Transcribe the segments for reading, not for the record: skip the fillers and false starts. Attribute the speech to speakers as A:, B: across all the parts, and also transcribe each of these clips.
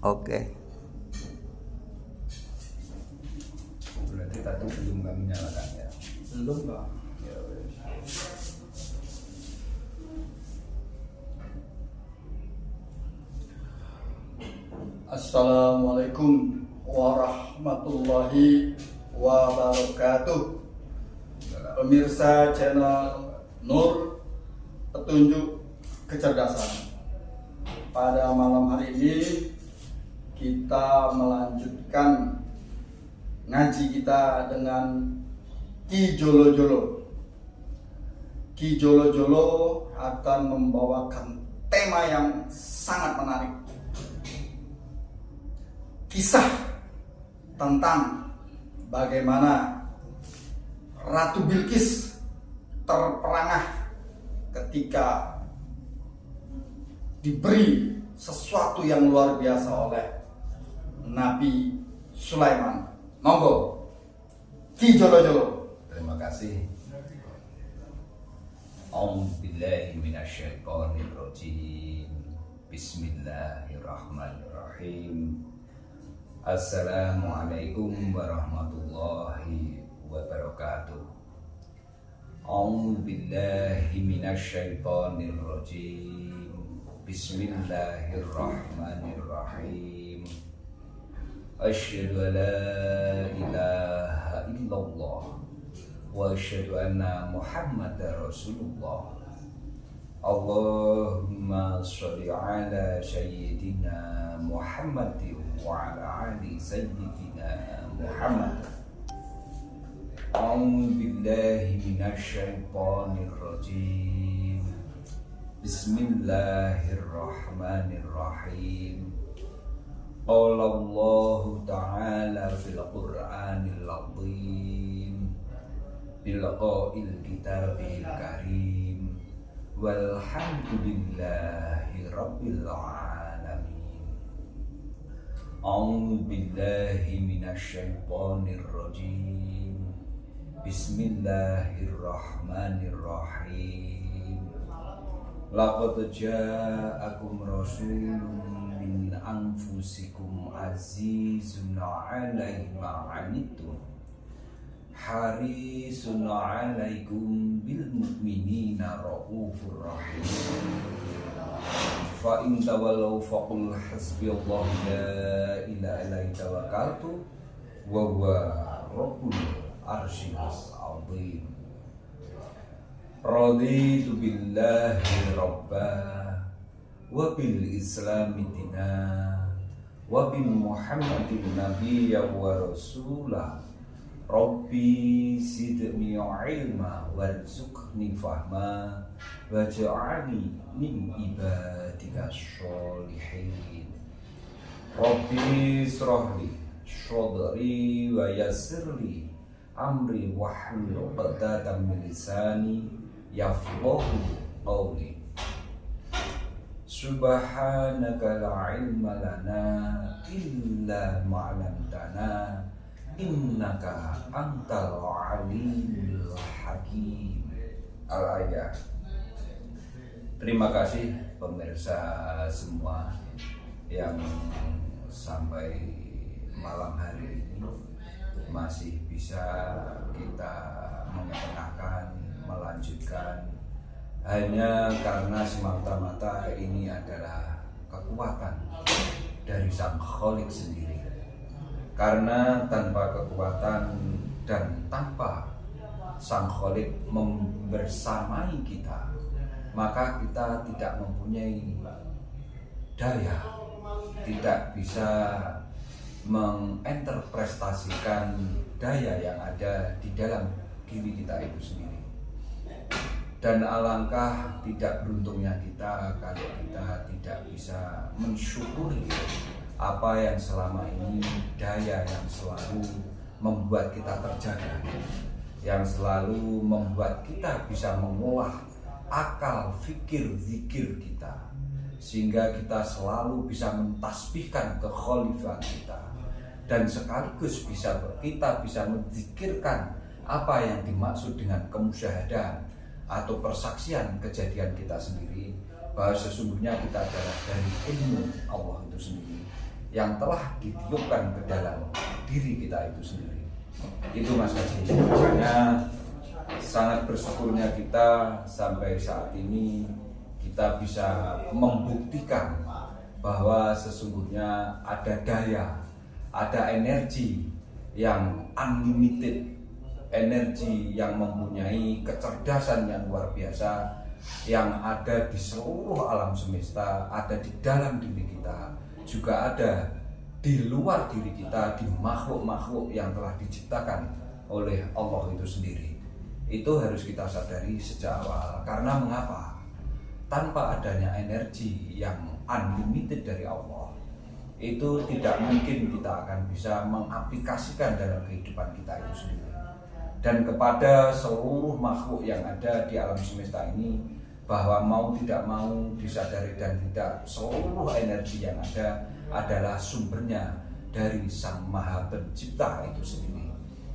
A: Oke.
B: Berarti tadi belum kami nyalakan ya?
C: Belum, Pak.
B: Ya wes.
D: Assalamualaikum warahmatullahi wabarakatuh. Pemirsa channel Nur Petunjuk Kecerdasan. Pada malam hari ini kita melanjutkan ngaji kita dengan Ki Jolo Jolo. Ki Jolo Jolo akan membawakan tema yang sangat menarik. Kisah tentang bagaimana Ratu Bilqis terperangah ketika diberi sesuatu yang luar biasa oleh Nabi Sulaiman. Monggo, Ki Jolo Jolo.
B: Terima kasih. A'udzubillahi minasyaitonirrajim. Bismillahirrahmanirrahim. Assalamualaikum warahmatullahi wabarakatuh. A'udzubillahi minasyaitonirrajim. Bismillahirrahmanirrahim. Asyhadu an la ilaha illallah wa asyhadu anna Muhammadar Rasulullah. Allahumma sholli ala sayyidina Muhammadin wa ala ali sayyidina Muhammad. A'udzu billahi minasyaitonir rajim. Bismillahirrahmanirrahim. Qala Allah ta'ala fil Qur'anil 'azim bil qa'il kitabil karim walhamdulillahi rabbil alamin. A'udzu billahi minasyaitonir rajim. Bismillahirrahmanirrahim. Laqad ja'akum rasulun min anfusikum azizun 'alaihi ma 'anittum harisun 'alaikum bil mu'minina raufur rahim. Fa in tawallaw faqul hasbiyallahu la ilaha illa huwa tawakkaltu wa huwa rabbul arsyil azim. Raditu billahi rabba wa bil islami dina wa bi muhammadin nabiyya wa rasulah. Rabbi zidni ilma warzuqni fahma waj'alni min ibadika sholihin. Rabbi israhli shodri wa yassirli amri wahlul 'uqdatam min lisani yafqahu qawli. Subhanaka la ilma lana illa ma 'allamtana innaka antal alimul hakim. Al-ayat. Terima kasih pemirsa semua yang sampai malam hari ini masih bisa kita mengetengahkan, melanjutkan hanya karena semata-mata ini adalah kekuatan dari Sang Khalik sendiri. Karena tanpa kekuatan dan tanpa Sang Khalik membersamai kita, maka kita tidak mempunyai daya, tidak bisa menginterpretasikan daya yang ada di dalam diri kita itu sendiri. Dan alangkah tidak beruntungnya kita kalau kita tidak bisa mensyukuri apa yang selama ini, daya yang selalu membuat kita terjaga, yang selalu membuat kita bisa mengolah akal, fikir, zikir kita, sehingga kita selalu bisa mentasbihkan kekhalifahan kita, dan sekaligus kita bisa menzikirkan apa yang dimaksud dengan kemusyahadahan atau persaksian kejadian kita sendiri, bahwa sesungguhnya kita adalah dari ilmu Allah itu sendiri yang telah ditiupkan ke dalam diri kita itu sendiri. Itu Mas Haji. Makanya sangat bersyukurnya kita sampai saat ini kita bisa membuktikan bahwa sesungguhnya ada daya, ada energi yang unlimited, energi yang mempunyai kecerdasan yang luar biasa, yang ada di seluruh alam semesta, ada di dalam diri kita, juga ada di luar diri kita, di makhluk-makhluk yang telah diciptakan oleh Allah itu sendiri. Itu harus kita sadari sejak awal. Karena mengapa? Tanpa adanya energi yang unlimited dari Allah, itu tidak mungkin kita akan bisa mengaplikasikan dalam kehidupan kita itu sendiri. Dan kepada seluruh makhluk yang ada di alam semesta ini, bahwa mau tidak mau disadari dan tidak, seluruh energi yang ada adalah sumbernya dari Sang Maha Pencipta itu sendiri.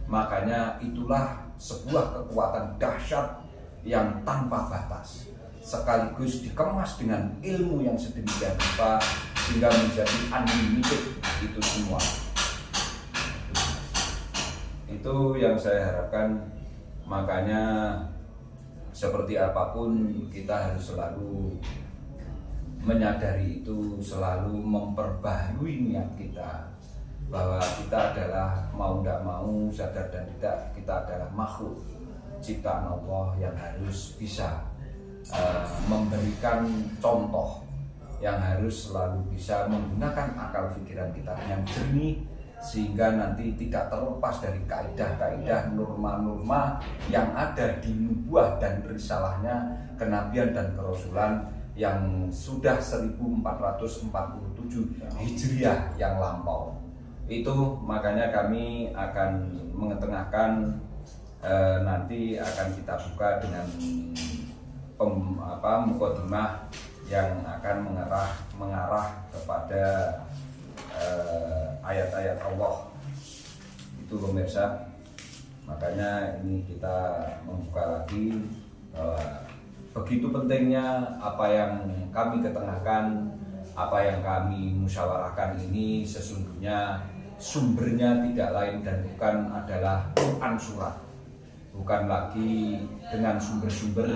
B: Makanya itulah sebuah kekuatan dahsyat yang tanpa batas, sekaligus dikemas dengan ilmu yang sedemikian rupa sehingga menjadi unlimited itu semua. Itu yang saya harapkan. Makanya seperti apapun kita harus selalu menyadari itu, selalu memperbaharui niat kita bahwa kita adalah mau tidak mau, sadar dan tidak, kita adalah makhluk ciptaan Allah yang harus bisa memberikan contoh, yang harus selalu bisa menggunakan akal pikiran kita yang jernih, sehingga nanti tidak terlepas dari kaidah-kaidah, norma-norma yang ada di nubuah dan risalahnya kenabian dan kerasulan yang sudah 1447 Hijriah yang lampau. Itu makanya kami akan mengetengahkan, nanti akan kita buka dengan mukadimah yang akan mengarah kepada ayat-ayat Allah itu pemirsa. Makanya ini kita membuka lagi bahwa begitu pentingnya apa yang kami ketengahkan, apa yang kami musyawarahkan ini sesungguhnya sumbernya tidak lain dan bukan adalah Quran surat, bukan lagi dengan sumber-sumber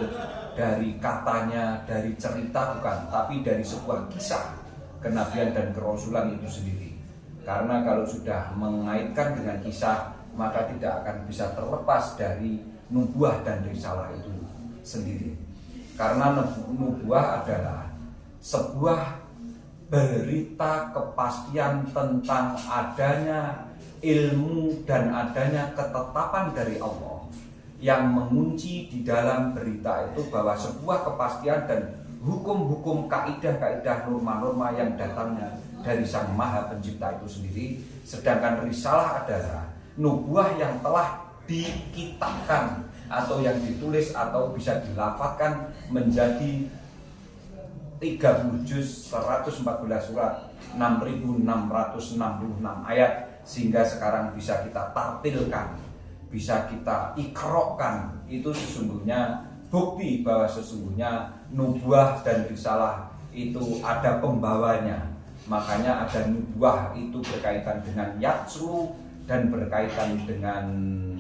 B: dari katanya, dari cerita, bukan, tapi dari sebuah kisah kenabian dan kerasulan itu sendiri. Karena kalau sudah mengaitkan dengan kisah, maka tidak akan bisa terlepas dari nubuah dan risalah itu sendiri. Karena nubuah adalah sebuah berita kepastian tentang adanya ilmu dan adanya ketetapan dari Allah yang mengunci di dalam berita itu bahwa sebuah kepastian dan hukum-hukum, kaidah-kaidah, norma-norma yang datangnya dari Sang Maha Pencipta itu sendiri. Sedangkan risalah adalah nubuah yang telah dikitabkan atau yang ditulis atau bisa dilafadzkan menjadi 30 juz, 114 surat, 6.666 ayat, sehingga sekarang bisa kita tartilkan, bisa kita ikrokkan. Itu sesungguhnya bukti bahwa sesungguhnya nubuah dan risalah itu ada pembawanya. Makanya ada nubuah itu berkaitan dengan yatslu dan berkaitan dengan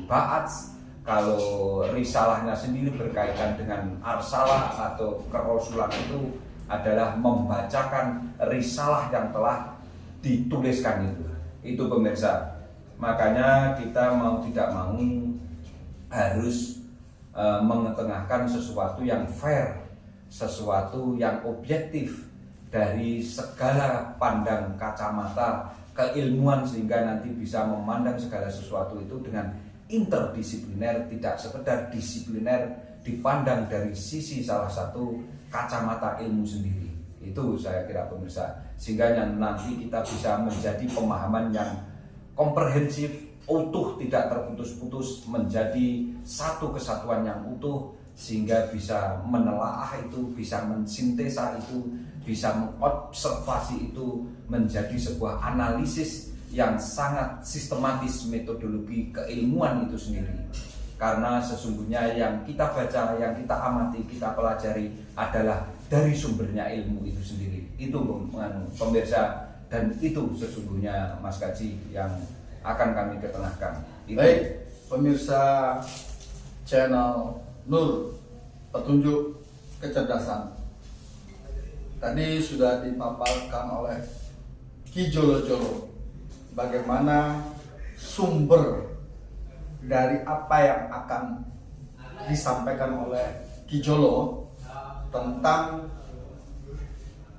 B: ba'ats. Kalau risalahnya sendiri berkaitan dengan arsalah atau kerasulan, itu adalah membacakan risalah yang telah dituliskan itu pemirsa. Makanya kita mau tidak mau harus mengetengahkan sesuatu yang fair, sesuatu yang objektif dari segala pandang kacamata keilmuan, sehingga nanti bisa memandang segala sesuatu itu dengan interdisipliner, tidak sekedar disipliner dipandang dari sisi salah satu kacamata ilmu sendiri. Itu saya kira pemirsa, sehingga nanti kita bisa menjadi pemahaman yang komprehensif, utuh, tidak terputus-putus, menjadi satu kesatuan yang utuh, sehingga bisa menelaah itu, bisa mensintesa itu, bisa mengobservasi itu menjadi sebuah analisis yang sangat sistematis, metodologi keilmuan itu sendiri. Karena sesungguhnya yang kita baca, yang kita amati, kita pelajari adalah dari sumbernya ilmu itu sendiri. Itu pemirsa Dan itu sesungguhnya Mas Kaji yang akan kami ketengahkan.
D: Baik, pemirsa channel Nur Petunjuk Kecerdasan. Tadi sudah dipaparkan oleh Ki Jolo Jolo bagaimana sumber dari apa yang akan disampaikan oleh Ki Jolo tentang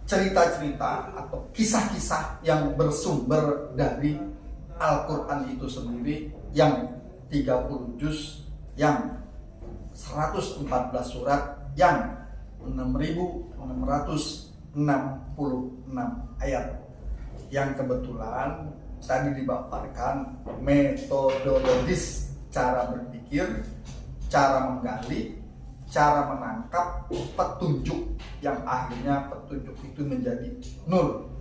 D: cerita-cerita atau kisah-kisah yang bersumber dari Al-Quran itu sendiri yang 30 juz, yang 114 surat, yang 6.666 ayat, yang kebetulan tadi dipaparkan metodologis cara berpikir, cara menggali, cara menangkap petunjuk yang akhirnya petunjuk itu menjadi nur,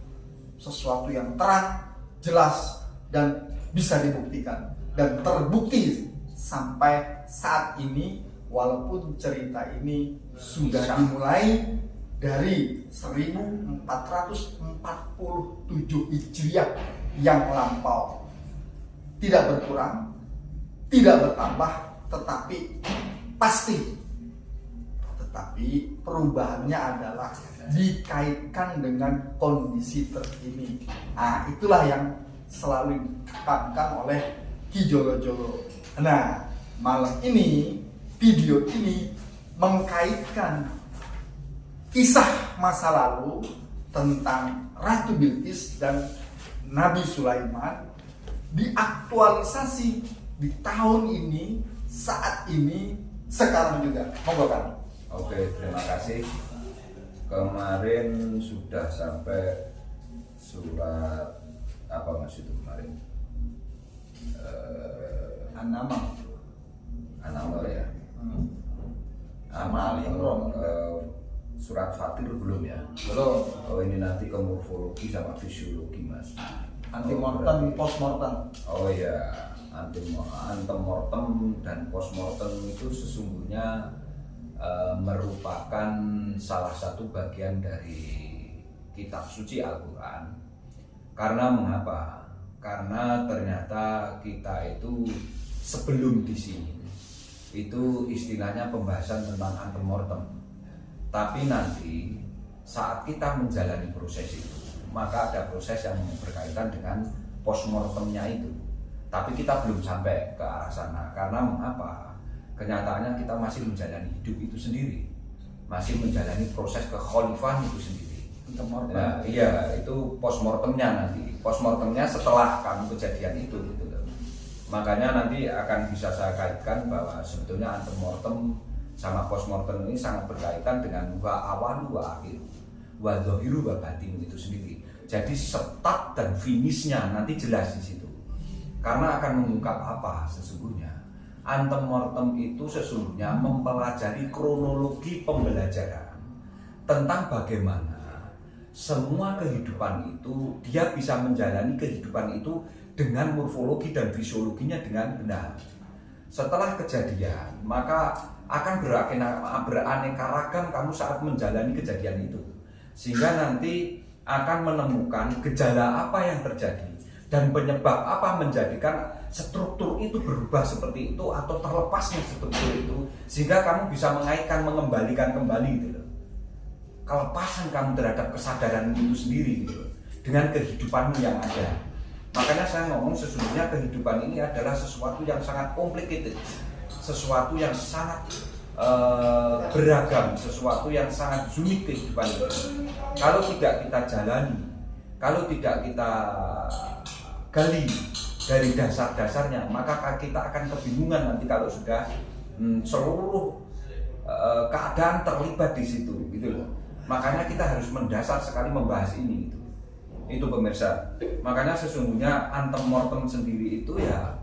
D: sesuatu yang terang, jelas, dan bisa dibuktikan dan terbukti sampai saat ini. Walaupun cerita ini sudah dimulai dari 1447 Hijriah yang lampau, tidak berkurang, tidak bertambah, tetapi pasti. Tetapi perubahannya adalah dikaitkan dengan kondisi terkini. Nah, itulah yang selalu ditekankan oleh Ki Jolo Jolo. Nah, malam ini video ini mengkaitkan kisah masa lalu tentang Ratu Bilqis dan Nabi Sulaiman diaktualisasi di tahun ini, saat ini, sekarang juga. Monggo kan.
B: Oke, terima kasih. Kemarin sudah sampai surat apa Mas itu kemarin?
D: An-Naml
B: ya.
D: Sama Ali Imran.
B: Surat Fatir belum ya?
D: Belum.
B: Oh, ini nanti ke morfologi sama fisiologi Mas.
D: Antemortem, postmortem.
B: Oh ya, antemortem dan postmortem itu sesungguhnya merupakan salah satu bagian dari kitab suci Al-Quran. Karena mengapa? Karena ternyata kita itu sebelum di sini itu istilahnya pembahasan tentang antemortem. Tapi nanti saat kita menjalani proses itu, maka ada proses yang berkaitan dengan postmortemnya itu. Tapi kita belum sampai ke arah sana. Karena mengapa? Kenyataannya kita masih menjalani hidup itu sendiri, masih menjalani proses kekhalifahan itu sendiri. Nah, iya, itu postmortemnya nanti. Postmortemnya setelah kamu kejadian itu, gitu loh. Makanya nanti akan bisa saya kaitkan bahwa sebetulnya antemortem sama postmortem ini sangat berkaitan dengan wa awalu wa akhir, wa dhahiru wa batin itu sendiri. Jadi start dan finishnya nanti jelas di situ. Karena akan mengungkap apa sesungguhnya. Antemortem itu sesungguhnya mempelajari kronologi pembelajaran tentang bagaimana semua kehidupan itu dia bisa menjalani kehidupan itu dengan morfologi dan fisiologinya dengan benar. Setelah kejadian, maka akan beraneka ragam kamu saat menjalani kejadian itu. Sehingga nanti akan menemukan gejala apa yang terjadi dan penyebab apa menjadikan struktur itu berubah seperti itu atau terlepasnya struktur itu, sehingga kamu bisa mengaitkan, mengembalikan kembali gitu loh, kelepasan kamu terhadap kesadaran itu sendiri gitu loh, dengan kehidupanmu yang ada. Makanya saya ngomong sesungguhnya kehidupan ini adalah sesuatu yang sangat complicated, sesuatu yang sangat beragam, sesuatu yang sangat unik kehidupan itu. Kalau tidak kita jalani, kalau tidak kita gali dari dasar-dasarnya, maka kita akan kebingungan nanti kalau sudah seluruh keadaan terlibat di situ, gitu loh. Makanya kita harus mendasar sekali membahas ini, gitu. Itu pemirsa. Makanya sesungguhnya antemortem sendiri itu ya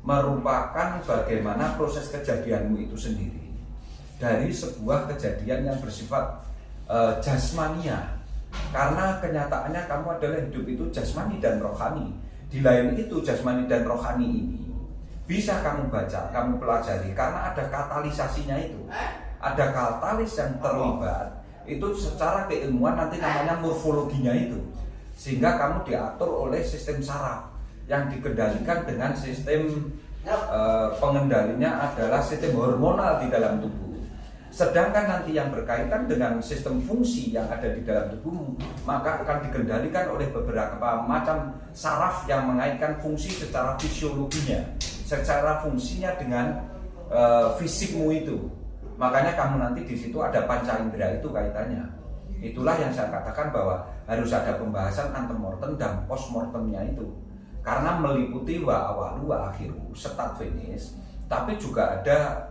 B: merupakan bagaimana proses kejadianmu itu sendiri dari sebuah kejadian yang bersifat jasmania. Karena kenyataannya kamu adalah hidup itu jasmani dan rohani. Di lain itu jasmani dan rohani ini bisa kamu baca, kamu pelajari karena ada katalisasinya itu. Ada katalis yang terlibat itu secara keilmuan nanti namanya morfologinya itu. sehingga kamu diatur oleh sistem saraf yang dikendalikan dengan sistem pengendalinya adalah sistem hormonal di dalam tubuh. Sedangkan nanti yang berkaitan dengan sistem fungsi yang ada di dalam tubuhmu, maka akan dikendalikan oleh beberapa macam saraf yang mengaitkan fungsi secara fisiologinya, secara fungsinya dengan fisikmu itu. Makanya kamu nanti di situ ada panca indera itu kaitannya. Itulah yang saya katakan bahwa harus ada pembahasan antemortem dan postmortemnya itu. Karena meliputi wa awalu wa akhiru, start finish, tapi juga ada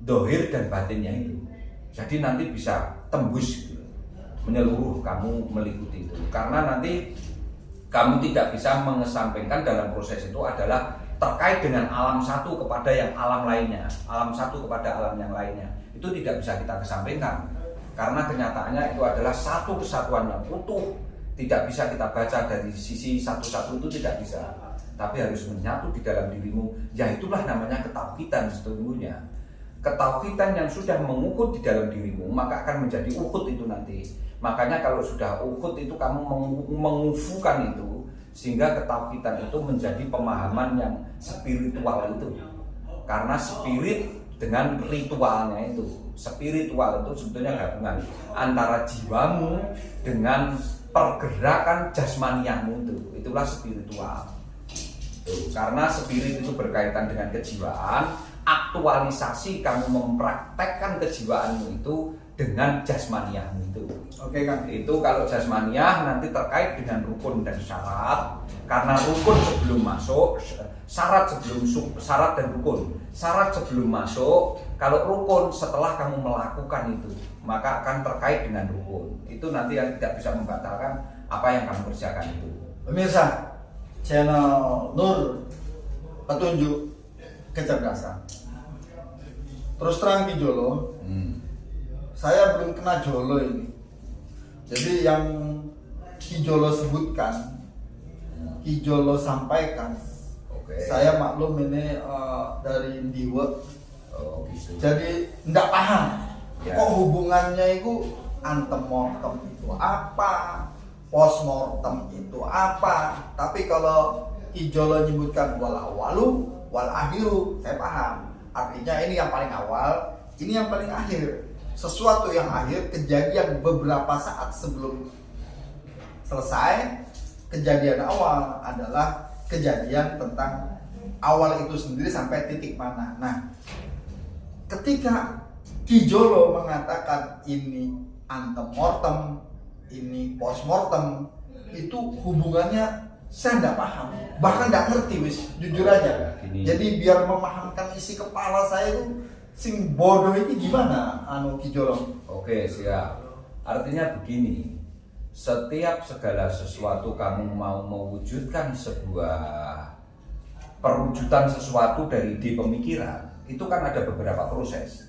B: dohir dan batinnya itu. Jadi nanti bisa tembus gitu, menyeluruh kamu meliputi itu. Karena nanti kamu tidak bisa mengesampingkan dalam proses itu adalah terkait dengan alam satu kepada yang alam lainnya, alam satu kepada alam yang lainnya. Itu tidak bisa kita kesampingkan. Karena kenyataannya itu adalah satu kesatuan yang utuh. Tidak bisa kita baca dari sisi satu-satu, itu tidak bisa. Tapi harus menyatu di dalam dirimu. Ya itulah namanya ketauhidan sesungguhnya. Ketauhidan yang sudah mengukut di dalam dirimu, maka akan menjadi ukut itu nanti. Makanya kalau sudah ukut itu kamu mengufukan itu, sehingga ketauhidan itu menjadi pemahaman yang spiritual itu. Karena spirit dengan ritualnya itu, spiritual itu sebetulnya gabungan antara jiwamu dengan pergerakan jasmaniamu itu. Itulah spiritual. Karena spirit itu berkaitan dengan kejiwaan. Aktualisasi kamu mempraktekkan kejiwaanmu itu dengan jasmaniahmu itu.
D: Oke kan?
B: Itu kalau jasmaniah nanti terkait dengan rukun dan syarat. Karena rukun sebelum masuk, syarat dan rukun. Syarat sebelum masuk, kalau rukun setelah kamu melakukan itu, maka akan terkait dengan rukun. Itu nanti yang tidak bisa membatalkan apa yang kamu kerjakan itu.
D: Pemirsa, channel Nur Petunjuk Kecerdasan. Terus terang Ki Jolo, saya belum kena Jolo ini. Jadi yang Ki Jolo sebutkan, Ki Jolo sampaikan, saya maklum ini dari Diwa.
B: Gitu.
D: Jadi tidak paham
B: Ya.
D: kok hubungannya itu antemortem itu apa, postmortem itu apa. Tapi kalau Ki Jolo menyebutkan wal awalu wal akhiru, saya paham. Artinya ini yang paling awal, ini yang paling akhir. Sesuatu yang akhir, kejadian beberapa saat sebelum selesai. Kejadian awal adalah kejadian tentang awal itu sendiri sampai titik mana. Nah, ketika Ki Jolo mengatakan ini antemortem, ini postmortem, itu hubungannya saya tidak paham, bahkan tidak ngerti wis, jujur aja. Jadi biar memahamkan isi kepala saya itu sing bodoh ini gimana Ki Jolo?
B: Oke, siap. Artinya begini, setiap segala sesuatu kamu mau mewujudkan sebuah perwujudan sesuatu dari ide pemikiran, itu kan ada beberapa proses.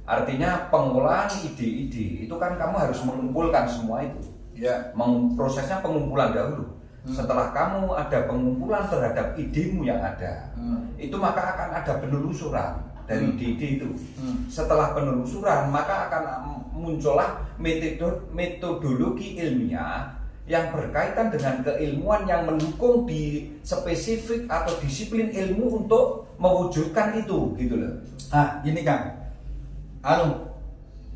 B: Artinya pengolahan ide-ide itu kan kamu harus mengumpulkan semua itu.
D: Ya.
B: Prosesnya pengumpulan dahulu. Setelah kamu ada pengumpulan terhadap idemu yang ada, itu maka akan ada penelusuran dari ide-ide itu. Setelah penelusuran maka akan muncullah metodologi ilmiah yang berkaitan dengan keilmuan yang mendukung di spesifik atau disiplin ilmu untuk mewujudkan itu, gitu loh.
D: Ah, gini Kang.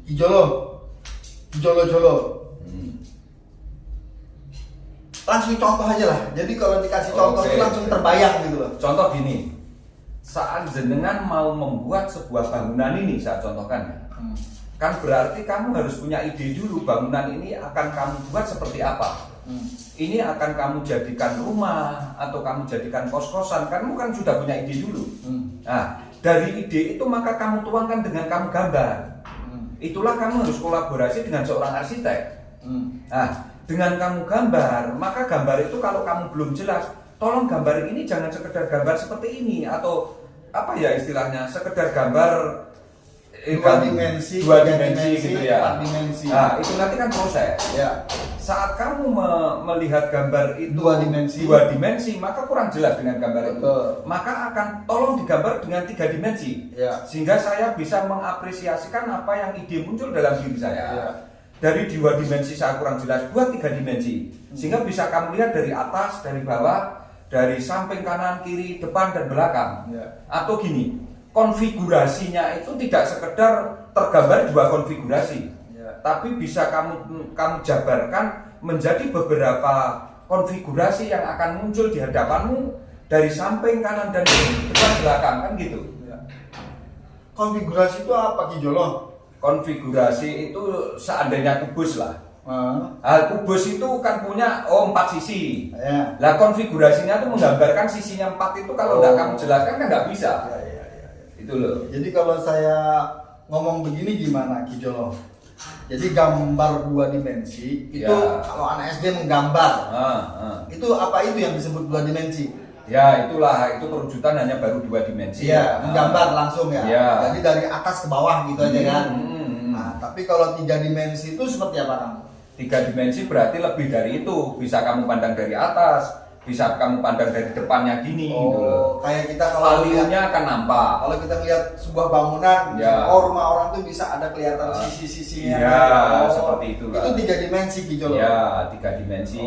D: Ki Jolo. Langsung contoh aja lah. Jadi kalau dikasih contoh itu langsung terbayang gitu loh.
B: Contoh gini, saat jenengan mau membuat sebuah bangunan ini, saya contohkan ya. Kan berarti kamu harus punya ide dulu, bangunan ini akan kamu buat seperti apa. Ini akan kamu jadikan rumah atau kamu jadikan kos-kosan. Kamu kan sudah punya ide dulu. Nah, dari ide itu maka kamu tuangkan dengan kamu gambar. Itulah kamu harus kolaborasi dengan seorang arsitek. Nah, dengan kamu gambar, maka gambar itu kalau kamu belum jelas, tolong gambar ini jangan sekedar gambar seperti ini atau apa ya istilahnya, sekedar gambar
D: dua dimensi
B: gitu ya.
D: 4 dimensi.
B: Nah, itu nanti kan proses.
D: Ya.
B: Saat kamu melihat gambar itu
D: 2
B: dimensi, maka kurang jelas dengan gambar itu. Maka akan tolong digambar dengan 3 dimensi.
D: Ya.
B: Sehingga saya bisa mengapresiasikan apa yang ide muncul dalam diri saya.
D: Ya.
B: dari 2 dimensi saya kurang jelas, buat 3 dimensi. Sehingga bisa kamu lihat dari atas, dari bawah, dari samping, kanan, kiri, depan, dan belakang. Atau gini, konfigurasinya itu tidak sekedar tergambar 2 konfigurasi, tapi bisa kamu jabarkan menjadi beberapa konfigurasi yang akan muncul di hadapanmu dari samping, kanan, dan depan, belakang, kan gitu.
D: Konfigurasi itu apa Ki Jolo?
B: Konfigurasi itu seandainya kubus lah. Kubus itu kan punya 4 sisi. Lah konfigurasinya itu menggambarkan sisinya 4 itu kalau nggak kamu jelaskan kan nggak bisa. Itu loh.
D: Jadi kalau saya ngomong begini gimana Ki Jolo? Jadi gambar 2 dimensi itu kalau anak SD menggambar. Itu apa itu yang disebut 2 dimensi?
B: Ya itulah, itu perwujudan hanya baru 2 dimensi.
D: Iya, menggambar langsung ya. Jadi dari atas ke bawah gitu aja kan. Nah, tapi kalau 3 dimensi itu seperti apa Kang?
B: 3 dimensi berarti lebih dari itu. Bisa kamu pandang dari atas, bisa kamu pandang dari depannya gini gitu loh.
D: Kayak kita kalau
B: value-nya akan nampak.
D: Kalau kita lihat sebuah bangunan, rumah orang tuh bisa ada kelihatan sisi-sisinya.
B: Seperti itu lah.
D: Itu 3 dimensi gitu loh.
B: Ya, 3 dimensi.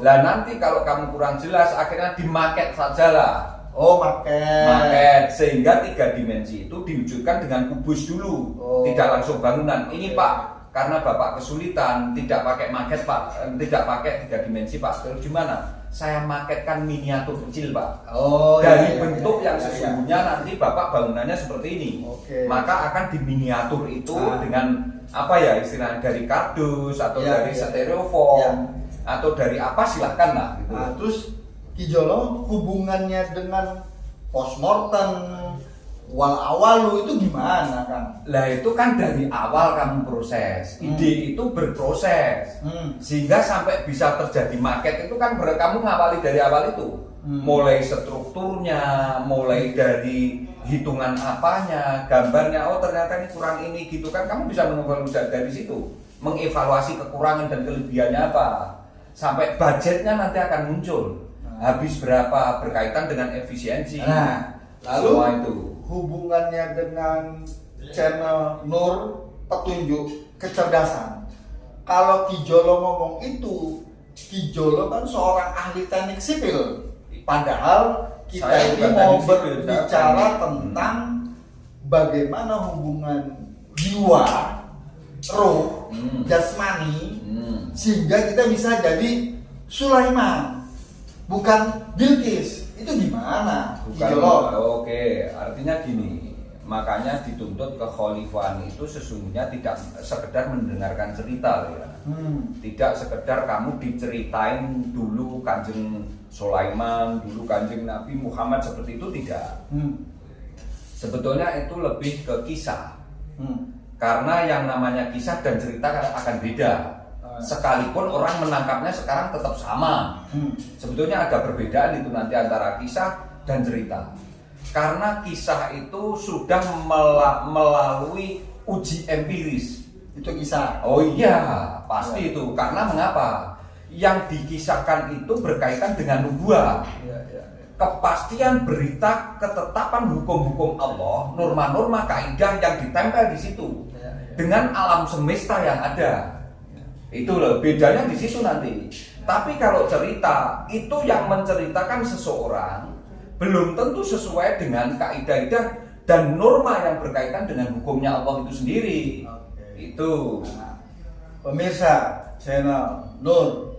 B: Lah nanti kalau kamu kurang jelas akhirnya dimaket saja lah. Maket, sehingga 3 dimensi itu diwujudkan dengan kubus dulu, tidak langsung bangunan. Ini Pak, karena Bapak kesulitan tidak pakai maket Pak, tidak pakai 3 dimensi Pak. Terus gimana? Saya maketkan miniatur kecil Pak. Dari bentuk yang sesungguhnya nanti Bapak bangunannya seperti ini. Maka akan diminiatur itu dengan apa ya istilahnya, dari kardus atau dari stereofoam atau dari apa silahkan lah gitu.
D: Terus Ki Jolo hubungannya dengan postmortem wal awalu itu gimana Kang?
B: Lah itu kan dari awal kamu proses, ide itu berproses sehingga sampai bisa terjadi market itu kan kamu ngawali dari awal itu, mulai strukturnya, mulai dari hitungan apanya, gambarnya, ternyata ini kurang ini gitu kan, kamu bisa mengevaluasi dari situ, mengevaluasi kekurangan dan kelebihannya apa, sampai budgetnya nanti akan muncul. Habis berapa berkaitan dengan efisiensi.
D: Lalu
B: semua itu
D: hubungannya dengan channel Nur Petunjuk Kecerdasan. Kalau Ki Jolo ngomong itu, Ki Jolo kan seorang ahli teknik sipil. Padahal kita ini mau berbicara tentang bagaimana hubungan jiwa, roh, jasmani, sehingga kita bisa jadi Sulaiman. Bukan Bilqis, itu gimana?
B: Oke, artinya gini, makanya dituntut kekhalifahan itu sesungguhnya tidak sekedar mendengarkan cerita ya. Tidak sekedar kamu diceritain dulu Kanjeng Sulaiman, dulu Kanjeng Nabi Muhammad seperti itu, tidak. Sebetulnya itu lebih ke kisah. Karena yang namanya kisah dan cerita akan beda. Sekalipun orang menangkapnya sekarang tetap sama. Sebetulnya ada perbedaan itu nanti antara kisah dan cerita. Karena kisah itu sudah melalui uji empiris.
D: Itu kisah.
B: Oh iya, pasti itu. Karena mengapa? Yang dikisahkan itu berkaitan dengan nubuah. Kepastian berita, ketetapan hukum-hukum Allah, norma-norma kaidah yang ditempel di situ. Dengan alam semesta yang ada. Itu loh, bedanya di situ nanti. Tapi kalau cerita itu yang menceritakan seseorang belum tentu sesuai dengan kaidah dan norma yang berkaitan dengan hukumnya Allah itu sendiri. Itu.
D: Pemirsa channel Nur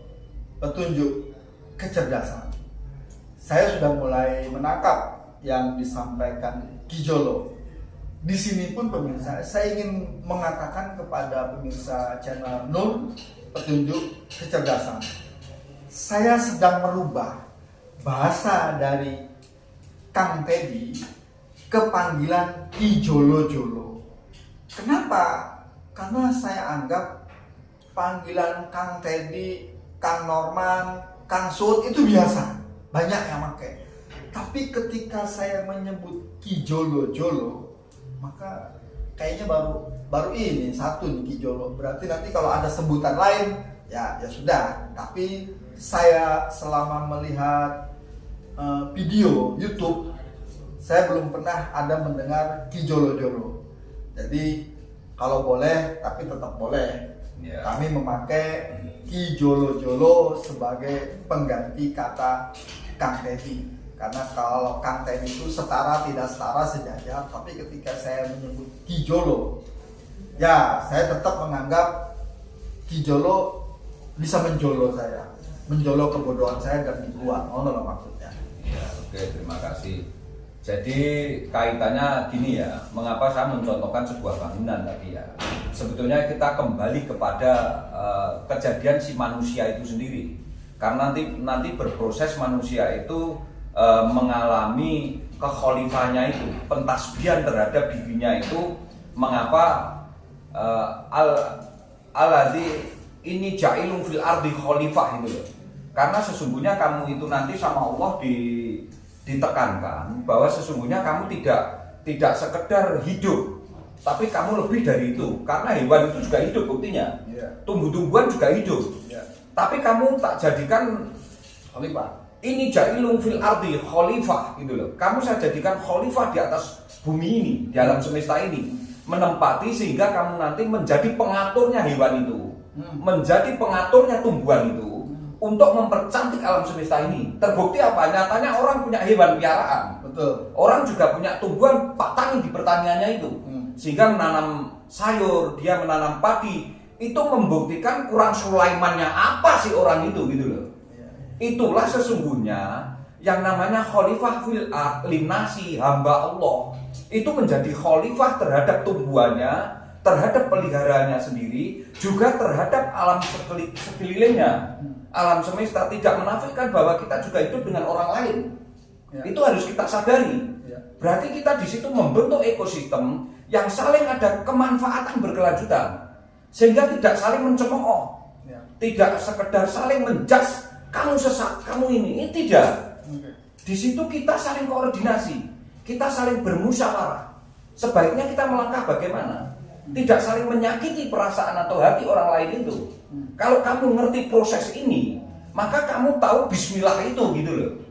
D: Petunjuk Kecerdasan, saya sudah mulai menangkap yang disampaikan Ki Jolo. Di sini pun pemirsa, saya ingin mengatakan kepada pemirsa channel Nur Petunjuk Kecerdasan, saya sedang merubah bahasa dari Kang Teddy ke panggilan Ki Jolo. Kenapa? Karena saya anggap panggilan Kang Teddy, Kang Norman, Kang Sud itu biasa, banyak yang pakai. Tapi ketika saya menyebut Ki Jolo, maka kayaknya baru ini satu nih Ki Jolo. Berarti nanti kalau ada sebutan lain ya sudah. Tapi saya selama melihat video YouTube, saya belum pernah ada mendengar Ki Jolo. Jadi kalau boleh, tapi tetap boleh,
B: Ya.
D: Kami memakai Ki Jolo sebagai pengganti kata Kang Teddy. Karena kalau Kang Teddy itu setara tidak setara sejajar, tapi ketika saya menyebut Ki Jolo, ya saya tetap menganggap Ki Jolo bisa menjolo saya, menjolo kebodohan saya dan dibuang. Oh, no, maksudnya.
B: Ya, oke, terima kasih. Jadi kaitannya gini ya, mengapa saya mencontohkan sebuah bangunan tadi ya. Sebetulnya kita kembali kepada kejadian si manusia itu sendiri. Karena nanti berproses manusia itu mengalami kekhalifahannya itu, pentasbihan terhadap dirinya itu. Mengapa alladzi ini ja'ilun fil ardi khalifah itu loh. Karena sesungguhnya kamu itu nanti sama Allah ditekankan bahwa sesungguhnya kamu tidak sekedar hidup, tapi kamu lebih dari itu. Karena hewan itu juga hidup buktinya, tumbuh-tumbuhan juga hidup, tapi kamu tak jadikan
D: Khalifah.
B: Ini ja'ilun fil ardi khalifah gitu loh. Kamu saya jadikan khalifah di atas bumi ini, di alam semesta ini, menempati sehingga kamu nanti menjadi pengaturnya hewan itu, menjadi pengaturnya tumbuhan itu, untuk mempercantik alam semesta ini. Terbukti apa? Nyatanya orang punya hewan piaraan.
D: Betul.
B: Orang juga punya tumbuhan tani di pertaniannya itu. Sehingga menanam sayur, dia menanam padi. Itu membuktikan kurang Sulaimannya apa sih orang itu gitu loh. Itulah sesungguhnya yang namanya khalifah fil linasi, hamba Allah. Itu menjadi khalifah terhadap tumbuhannya, terhadap peliharaannya sendiri, juga terhadap alam sekelilingnya. Alam semesta, tidak menafikan bahwa kita juga hidup dengan orang lain. Itu harus kita sadari. Berarti kita di situ membentuk ekosistem yang saling ada kemanfaatan berkelanjutan, sehingga tidak saling mencemooh, tidak sekedar saling menjudge, kamu sesat, kamu ini tidak. Di situ kita saling koordinasi, kita saling bermusyawarah. Sebaiknya kita melangkah bagaimana? Tidak saling menyakiti perasaan atau hati orang lain itu. Kalau kamu ngerti proses ini, maka kamu tahu bismillah itu gitu loh.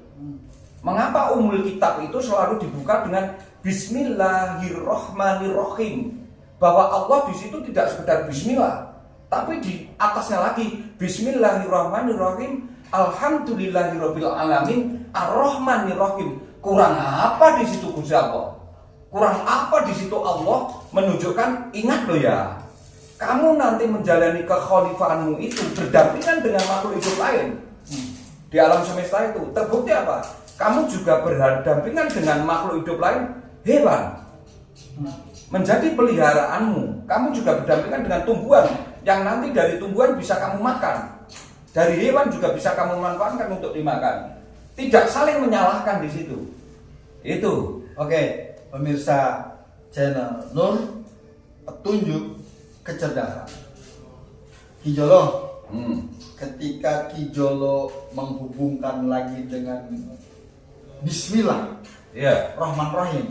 B: Mengapa umul kitab itu selalu dibuka dengan bismillahirrahmanirrahim? Bahwa Allah di situ tidak sekedar bismillah, tapi di atasnya lagi bismillahirrahmanirrahim, alhamdulillahirabbil alamin, arrahmanirrahim. Kurang apa di situ Gusti Allah? Kurang apa di situ Allah menunjukkan, ingat loh ya, kamu nanti menjalani kekhalifahanmu itu berdampingan dengan makhluk hidup lain di alam semesta itu. Terbukti apa? Kamu juga berdampingan dengan makhluk hidup lain, hewan, menjadi peliharaanmu. Kamu juga berdampingan dengan tumbuhan yang nanti dari tumbuhan bisa kamu makan, dari hewan juga bisa kamu manfaatkan untuk dimakan. Tidak saling menyalahkan di situ. Itu.
D: Oke. Pemirsa channel Nur, petunjuk kecerdasan. Ki Jolo, ketika Ki Jolo menghubungkan lagi dengan Bismillah, Rahman-Rahim.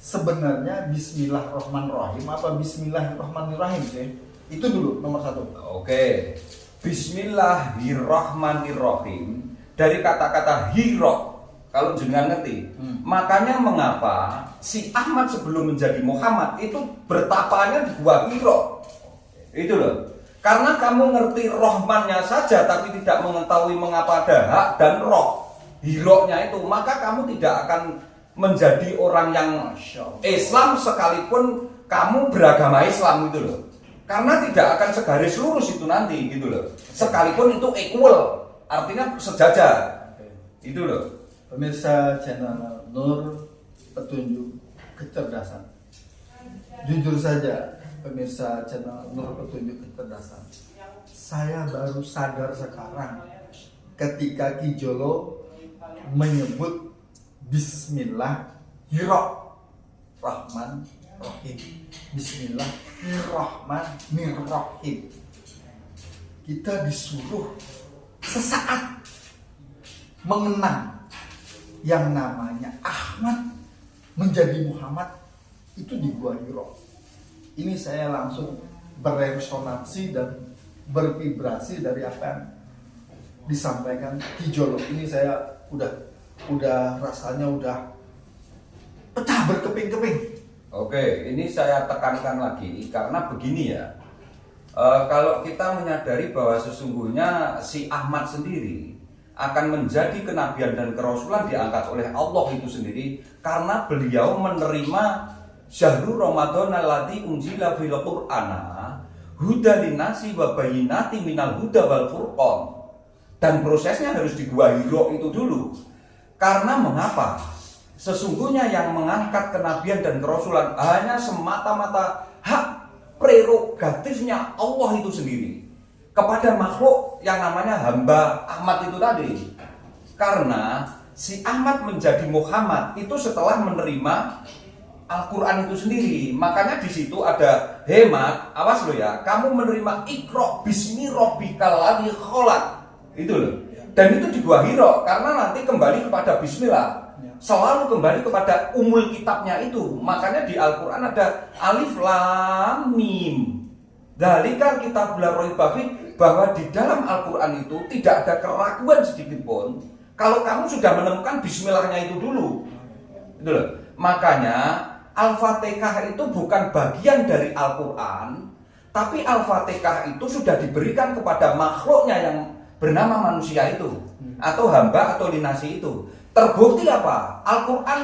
D: Sebenarnya Bismillahirrahmanirrahim apa Bismillahirrahmanirrahim sih? Itu dulu nomor satu.
B: Oke. Bismillahirrahmanirrahim dari kata-kata hiro. Kalau jenengan ngerti, makanya mengapa si Ahmad sebelum menjadi Muhammad itu bertapanya di Gua Hiro. Itu loh. Karena kamu ngerti Rohmannya saja tapi tidak mengetahui mengapa ada hak dan roh, Hiro-nya itu, maka kamu tidak akan menjadi orang yang Islam sekalipun kamu beragama Islam gitu loh. Karena tidak akan segaris lurus itu nanti gitu loh. Sekalipun itu equal, artinya sejajar. Itu loh.
D: Pemirsa channel Nur, petunjuk kecerdasan. Jujur saja, pemirsa channel Nur, petunjuk kecerdasan. Saya baru sadar sekarang ketika Ki Jolo menyebut Bismillahirrahmanirrahim. Bismillahirrahmanirrahim. Kita disuruh sesaat mengenang yang namanya Ahmad menjadi Muhammad itu di Gua Hiro. Ini saya langsung beresonansi dan bervibrasi dari apa yang disampaikan Ki Jolo. Ini saya udah rasanya udah pecah berkeping-keping.
B: Oke, ini saya tekankan lagi karena begini ya. Kalau kita menyadari bahwa sesungguhnya si Ahmad sendiri akan menjadi kenabian dan kerasulan diangkat oleh Allah itu sendiri karena beliau menerima syahrul Ramadan alladzi unzila fil Qur'ana huda linnasi wa bayyinati minal huda wal furqan. Dan prosesnya harus di Gua Hiro itu dulu. Karena mengapa? Sesungguhnya yang mengangkat kenabian dan kerasulan hanya semata-mata hak prerogatifnya Allah itu sendiri kepada makhluk yang namanya hamba Ahmad itu tadi. Karena si Ahmad menjadi Muhammad itu setelah menerima Al-Quran itu sendiri. Makanya di situ ada hemat, awas lo ya, kamu menerima Iqra bismi rabbikal ladzi khalaq. Itu loh. Dan itu di Gua Hiro karena nanti kembali kepada bismillah. Selalu kembali kepada umul kitabnya itu. Makanya di Al-Quran ada alif lam mim. Dzalika kitabul la raiba fihi, bahwa di dalam Al-Quran itu tidak ada keraguan sedikit pun kalau kamu sudah menemukan bismillahnya itu dulu. Itu loh. Makanya Al-Fatihah itu bukan bagian dari Al-Quran, tapi Al-Fatihah itu sudah diberikan kepada makhluknya yang bernama manusia itu, atau hamba atau linasi itu. Terbukti apa? Al-Quran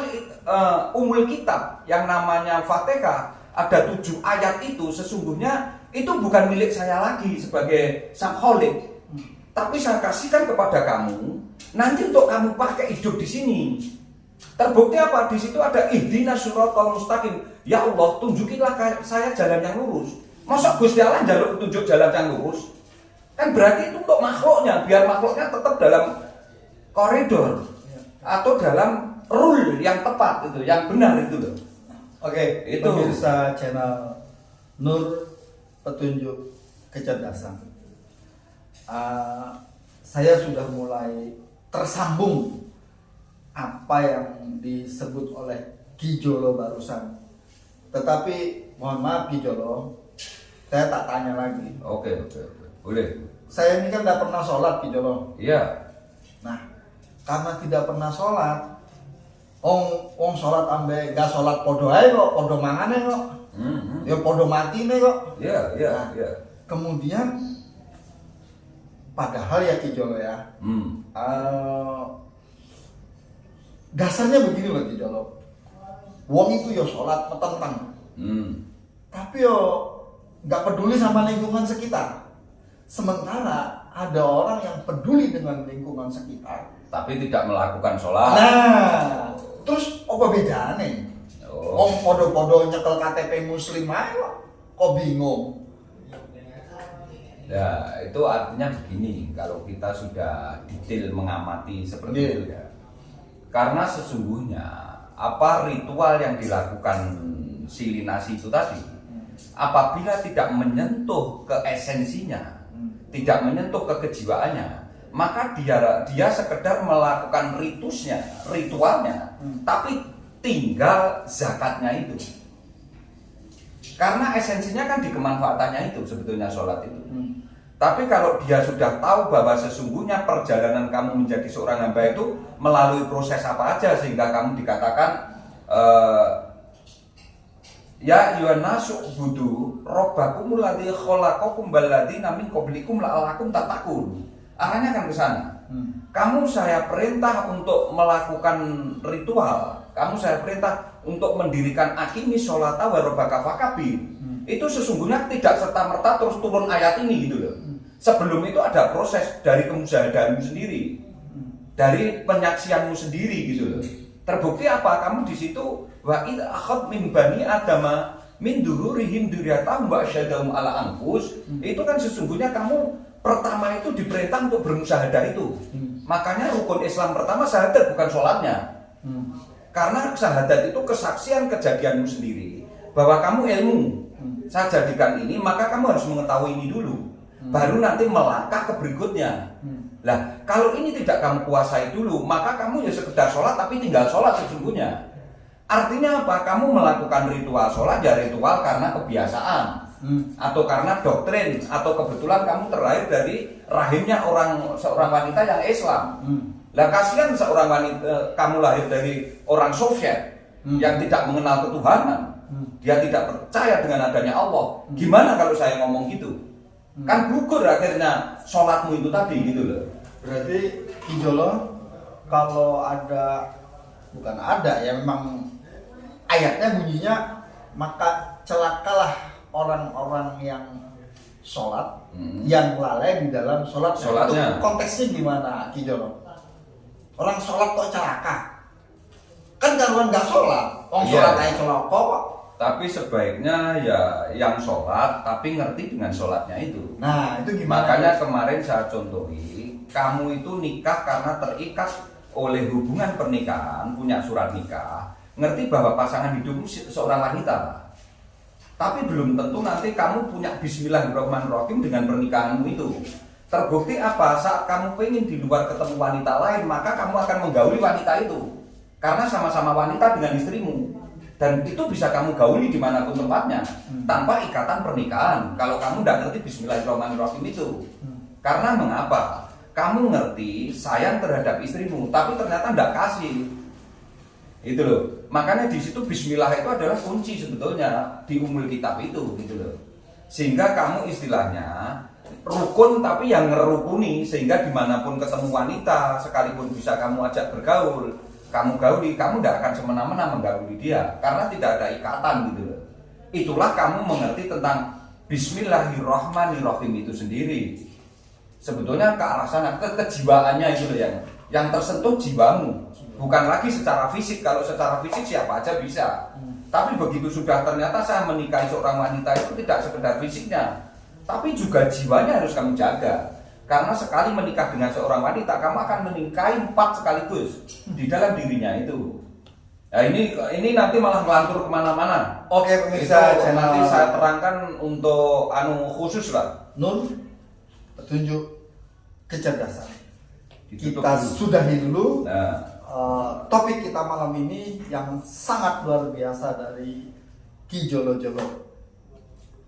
B: umul kitab yang namanya Fatihah ada 7 ayat itu sesungguhnya itu bukan milik saya lagi sebagai sang khalik, tapi saya kasihkan kepada kamu nanti untuk kamu pakai hidup di sini. Terbukti apa? Di situ ada ihdinas siratal mustaqim. Ya Allah, tunjukilah saya jalan yang lurus. Masa Gusti Allah jaluk tunjuk jalan yang lurus? Kan berarti itu untuk makhluknya, biar makhluknya tetap dalam koridor atau dalam rule yang tepat itu, yang benar itu loh.
D: Oke,
B: itu
D: pemirsa channel Nur Petunjuk Kecerdasan. Saya sudah mulai tersambung apa yang disebut oleh Ki Jolo barusan. Tetapi mohon maaf Ki Jolo, saya tak tanya lagi.
B: Oke. Boleh.
D: Saya ini kan tidak pernah sholat Ki Jolo.
B: Iya.
D: Nah, karena tidak pernah sholat, Wong sholat ambe gak sholat podo ae kok, podo mangane kok. Ya podo mati nih kok.
B: Iya.
D: Kemudian padahal ya Ki Jolo ya. Dasarnya begini loh Ki Jolo. Wong itu ya sholat petentang. Tapi yo gak peduli sama lingkungan sekitar. Sementara ada orang yang peduli dengan lingkungan sekitar,
B: tapi tidak melakukan sholat.
D: Nah, terus apa bedanya? Om podo-podo nyekel KTP muslim aja kok bingung?
B: Ya, itu artinya begini, kalau kita sudah detail mengamati seperti itu ya. Karena sesungguhnya apa ritual yang dilakukan si linasi itu tadi, apabila tidak menyentuh ke esensinya, tidak menyentuh ke kejiwaannya, maka dia sekedar melakukan ritualnya, tapi tinggal zakatnya itu. Karena esensinya kan di kemanfaatannya itu sebetulnya sholat itu. Tapi kalau dia sudah tahu bahwa sesungguhnya perjalanan kamu menjadi seorang hamba itu melalui proses apa aja sehingga kamu dikatakan ya ayyuhan nasu ubudu rabbakumul ladzi khalaqakum wal ladzina min qablikum la'allakum tattaqun. Arahnya kan ke sana. Kamu saya perintah untuk melakukan ritual. Kamu saya perintah untuk mendirikan akimi sholata wa rabbaka fakabir. Itu sesungguhnya tidak serta-merta terus turun ayat ini gitu loh. Sebelum itu ada proses dari kemujahadanmu sendiri, dari penyaksianmu sendiri gitu loh. Terbukti apa? Kamu di situ wa id akhad min bani adama min dururihim dzurriyyatahum wa asyhadahum ala anfus. Itu kan sesungguhnya kamu pertama itu diperintah untuk bermusyahadah itu. Makanya rukun Islam pertama syahadat bukan sholatnya. Karena syahadat itu kesaksian kejadianmu sendiri bahwa kamu ilmu. Saya jadikan ini, maka kamu harus mengetahui ini dulu. Baru nanti melangkah ke berikutnya. Lah, kalau ini tidak kamu kuasai dulu, maka kamu ya sekedar sholat tapi tinggal sholat sesungguhnya. Artinya apa? Kamu melakukan ritual sholat ya ritual karena kebiasaan, atau karena doktrin, atau kebetulan kamu terlahir dari rahimnya seorang wanita yang Islam. Lah kasihan seorang wanita kamu lahir dari orang Soviet yang tidak mengenal ketuhanan, dia tidak percaya dengan adanya Allah. Gimana kalau saya ngomong gitu? Kan gugur akhirnya sholatmu itu tadi gitu loh.
D: Berarti Ki Jolo kalau ada, bukan ada ya, memang ayatnya bunyinya maka celakalah orang-orang yang sholat yang lalai di dalam sholatnya. Itu konteksnya gimana Ki Jolo? Orang sholat kok celaka? Kan karuan nggak sholat, orang sholat aja celaka kok.
B: Tapi sebaiknya ya yang sholat tapi ngerti dengan sholatnya itu.
D: Nah itu gimana?
B: Makanya kemarin saya contohi, kamu itu nikah karena terikat oleh hubungan pernikahan, punya surat nikah, ngerti bahwa pasangan hidupmu seorang wanita. Tapi belum tentu nanti kamu punya Bismillahirrahmanirrahim dengan pernikahanmu itu. Terbukti apa? Saat kamu pengen di luar ketemu wanita lain, maka kamu akan menggauli wanita itu. Karena sama-sama wanita dengan istrimu. Dan itu bisa kamu gauli dimanapun tempatnya, tanpa ikatan pernikahan. Kalau kamu tidak ngerti Bismillahirrahmanirrahim itu. Karena mengapa? Kamu ngerti sayang terhadap istrimu, tapi ternyata tidak kasih. Itu loh. Makanya di situ Bismillah itu adalah kunci sebetulnya di Ummul Kitab itu, gitu loh. Sehingga kamu istilahnya rukun tapi yang ngerukuni, sehingga dimanapun ketemu wanita, sekalipun bisa kamu ajak bergaul, kamu gauli, kamu tidak akan semena-mena menggauli dia karena tidak ada ikatan gitu loh. Itulah kamu mengerti tentang Bismillahirrahmanirrahim itu sendiri. Sebetulnya ke arah sana, kejiwaannya itu loh yang tersentuh jiwamu. Bukan lagi secara fisik. Kalau secara fisik siapa aja bisa. Tapi begitu sudah ternyata saya menikahi seorang wanita itu tidak sekedar fisiknya, tapi juga jiwanya harus kamu jaga. Karena sekali menikah dengan seorang wanita, kamu akan menikahi 4 sekaligus di dalam dirinya itu. Nah ini nanti malah melantur kemana-mana.
D: Oke pemirsa,
B: nanti saya terangkan untuk khusus lah.
D: Nur, petunjuk kecerdasan.
B: Ditutup
D: Kita
B: dulu.
D: sudahi dulu.
B: Nah.
D: Topik kita malam ini yang sangat luar biasa dari Ki Jolo.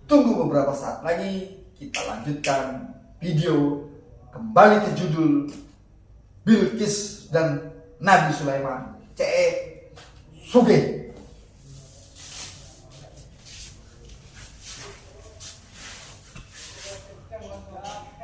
D: Tunggu beberapa saat lagi kita lanjutkan video, kembali ke judul Bilqis dan Nabi Sulaiman. CE Sugih.